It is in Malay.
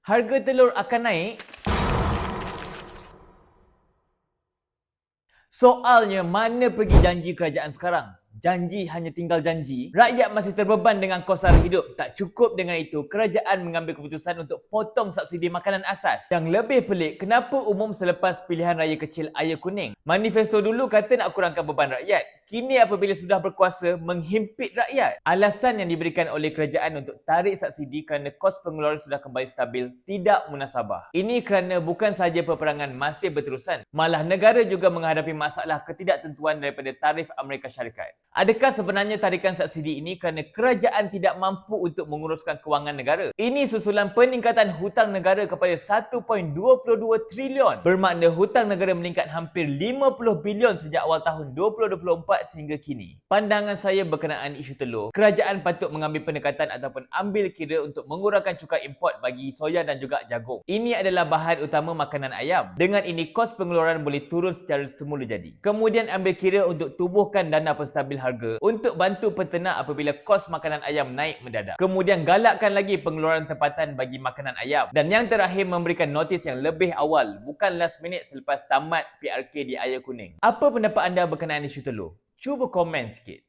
Harga telur akan naik? Soalnya mana pergi janji kerajaan sekarang? Janji hanya tinggal janji. Rakyat masih terbeban dengan kos sara hidup. Tak cukup dengan itu, kerajaan mengambil keputusan untuk potong subsidi makanan asas. Yang lebih pelik, kenapa umum selepas pilihan raya kecil Ayah Kuning? Manifesto dulu kata nak kurangkan beban rakyat. Kini apabila sudah berkuasa, menghimpit rakyat. Alasan yang diberikan oleh kerajaan untuk tarik subsidi kerana kos pengeluaran sudah kembali stabil tidak munasabah. Ini kerana bukan sahaja peperangan masih berterusan, malah negara juga menghadapi masalah ketidaktentuan daripada tarif Amerika Syarikat. Adakah sebenarnya tarikan subsidi ini kerana kerajaan tidak mampu untuk menguruskan kewangan negara? Ini susulan peningkatan hutang negara kepada 1.22 trilion. Bermakna hutang negara meningkat hampir 50 bilion sejak awal tahun 2024 sehingga kini. Pandangan saya berkenaan isu telur, kerajaan patut mengambil pendekatan ataupun ambil kira untuk mengurangkan cukai import bagi soya dan juga jagung. Ini adalah bahan utama makanan ayam. Dengan ini, kos pengeluaran boleh turun secara semula jadi. Kemudian ambil kira untuk tubuhkan dana penstabil harga untuk bantu peternak apabila kos makanan ayam naik mendadak. Kemudian galakkan lagi pengeluaran tempatan bagi makanan ayam. Dan yang terakhir, memberikan notis yang lebih awal, bukan last minute selepas tamat PRK di Ayah Kuning. Apa pendapat anda berkenaan isu telur? Cuba komen sikit.